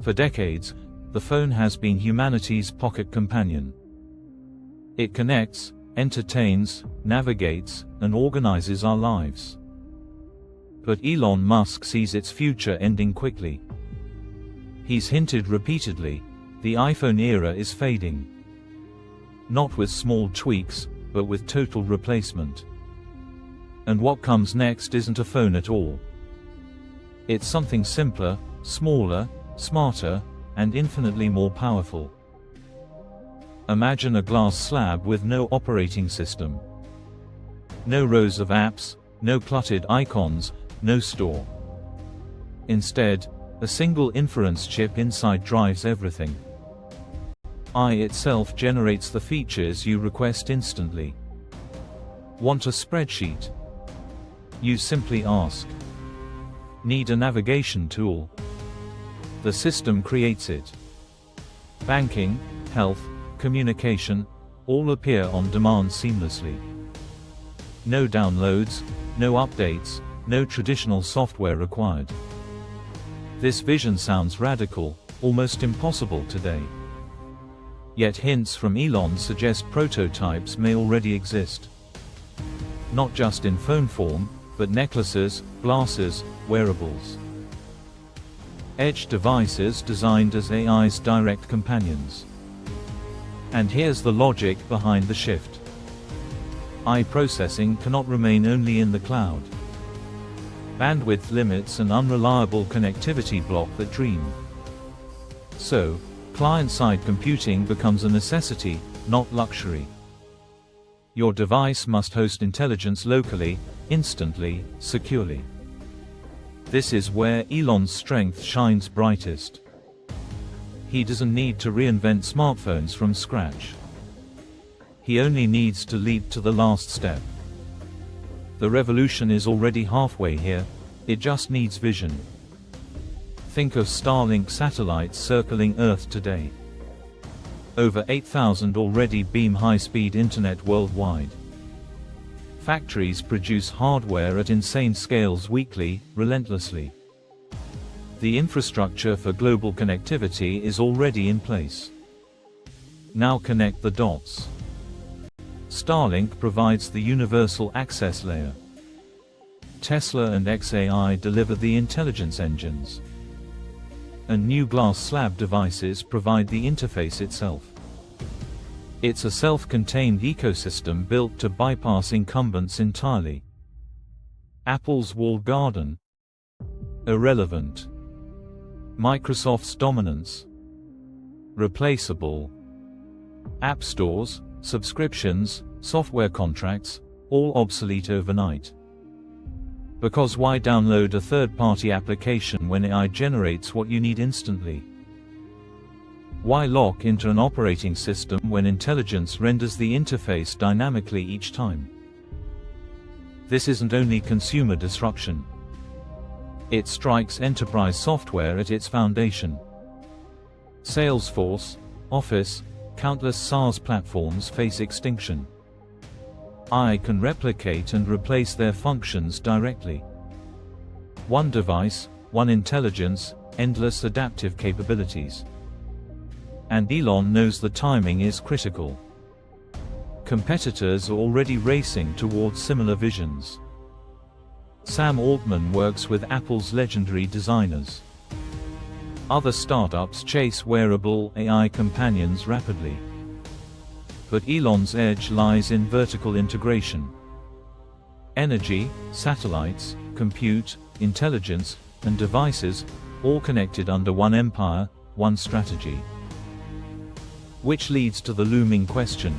For decades, the phone has been humanity's pocket companion. It connects, entertains, navigates, and organizes our lives. But Elon Musk sees its future ending quickly. He's hinted repeatedly, the iPhone era is fading. Not with small tweaks, but with total replacement. And what comes next isn't a phone at all. It's something simpler, smaller, smarter, and infinitely more powerful. Imagine a glass slab with no operating system. No rows of apps, no cluttered icons, no store. Instead, a single inference chip inside drives everything. AI itself generates the features you request instantly. Want a spreadsheet? You simply ask. Need a navigation tool? The system creates it. Banking, health, communication, all appear on demand seamlessly. No downloads, no updates, no traditional software required. This vision sounds radical, almost impossible today. Yet hints from Elon suggest prototypes may already exist. Not just in phone form, but necklaces, glasses, wearables. Edge devices designed as AI's direct companions. And here's the logic behind the shift. AI processing cannot remain only in the cloud. Bandwidth limits and unreliable connectivity block that dream. So, client-side computing becomes a necessity, not luxury. Your device must host intelligence locally, instantly, securely. This is where Elon's strength shines brightest. He doesn't need to reinvent smartphones from scratch. He only needs to leap to the last step. The revolution is already halfway here, it just needs vision. Think of Starlink satellites circling Earth today. Over 8,000 already beam high-speed internet worldwide. Factories produce hardware at insane scales weekly, relentlessly. The infrastructure for global connectivity is already in place. Now connect the dots. Starlink provides the universal access layer. Tesla and xAI deliver the intelligence engines. And new glass slab devices provide the interface itself. It's a self-contained ecosystem built to bypass incumbents entirely. Apple's walled garden? Irrelevant. Microsoft's dominance? Replaceable. App stores, subscriptions, software contracts, all obsolete overnight. Because why download a third-party application when AI generates what you need instantly? Why lock into an operating system when intelligence renders the interface dynamically each time? This isn't only consumer disruption. It strikes enterprise software at its foundation. Salesforce, Office, countless SaaS platforms face extinction. AI can replicate and replace their functions directly. One device, one intelligence, endless adaptive capabilities. And Elon knows the timing is critical. Competitors are already racing towards similar visions. Sam Altman works with Apple's legendary designers. Other startups chase wearable AI companions rapidly. But Elon's edge lies in vertical integration. Energy, satellites, compute, intelligence, and devices, all connected under one empire, one strategy. Which leads to the looming question: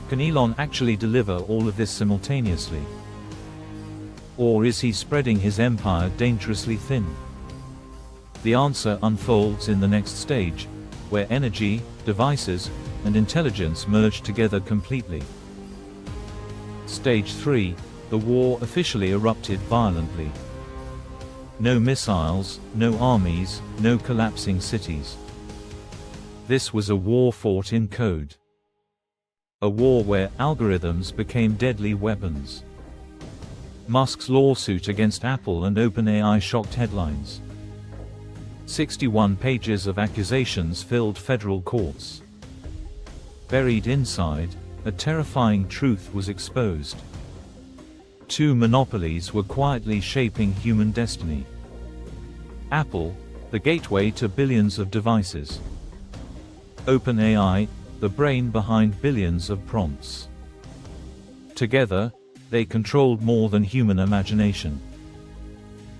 can Elon actually deliver all of this simultaneously? Or is he spreading his empire dangerously thin? The answer unfolds in the next stage, where energy, devices, and intelligence merge together completely. Stage 3, the war officially erupted violently. No missiles, no armies, no collapsing cities. This was a war fought in code. A war where algorithms became deadly weapons. Musk's lawsuit against Apple and OpenAI shocked headlines. 61 pages of accusations filled federal courts. Buried inside, a terrifying truth was exposed. Two monopolies were quietly shaping human destiny. Apple, the gateway to billions of devices. OpenAI, the brain behind billions of prompts. Together, they controlled more than human imagination.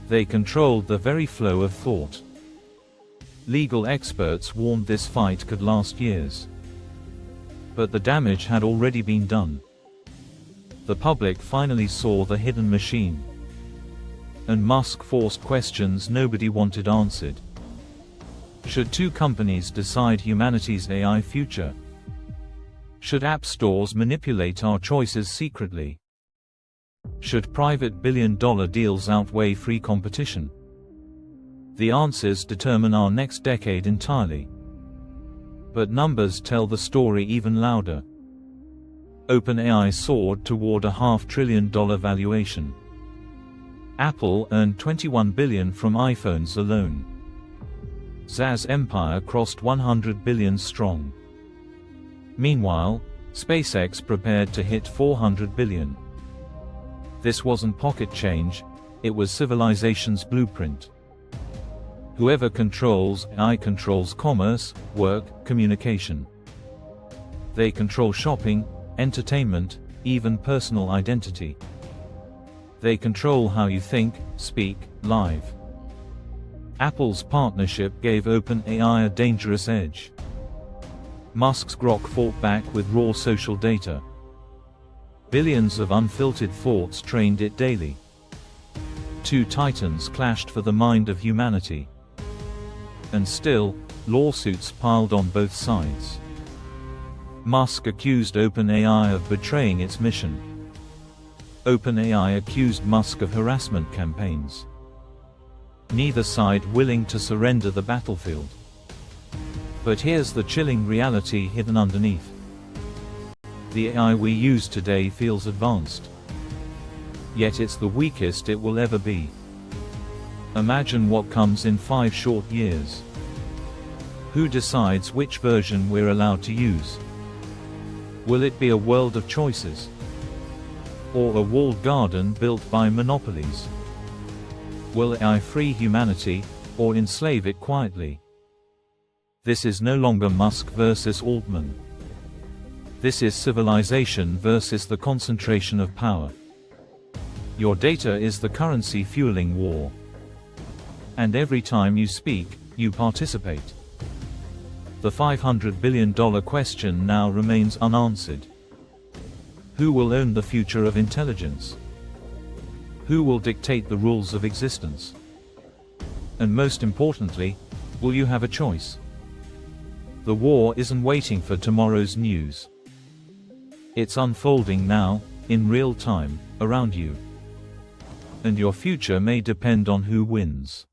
They controlled the very flow of thought. Legal experts warned this fight could last years. But the damage had already been done. The public finally saw the hidden machine. And Musk forced questions nobody wanted answered. Should two companies decide humanity's AI future? Should app stores manipulate our choices secretly? Should private billion-dollar deals outweigh free competition? The answers determine our next decade entirely. But numbers tell the story even louder. OpenAI soared toward a $500 billion valuation. Apple earned $21 billion from iPhones alone. Z's empire crossed 100 billion strong. Meanwhile, SpaceX prepared to hit 400 billion. This wasn't pocket change, it was civilization's blueprint. Whoever controls AI controls commerce, work, communication. They control shopping, entertainment, even personal identity. They control how you think, speak, live. Apple's partnership gave OpenAI a dangerous edge. Musk's Grok fought back with raw social data. Billions of unfiltered thoughts trained it daily. Two titans clashed for the mind of humanity. And still, lawsuits piled on both sides. Musk accused OpenAI of betraying its mission. OpenAI accused Musk of harassment campaigns. Neither side willing to surrender the battlefield. But here's the chilling reality hidden underneath. The AI we use today feels advanced. Yet it's the weakest it will ever be. Imagine what comes in 5 short years. Who decides which version we're allowed to use? Will it be a world of choices? Or a walled garden built by monopolies? Will AI free humanity, or enslave it quietly? This is no longer Musk versus Altman. This is civilization versus the concentration of power. Your data is the currency fueling war. And every time you speak, you participate. The $500 billion question now remains unanswered. Who will own the future of intelligence? Who will dictate the rules of existence? And most importantly, will you have a choice? The war isn't waiting for tomorrow's news. It's unfolding now, in real time, around you. And your future may depend on who wins.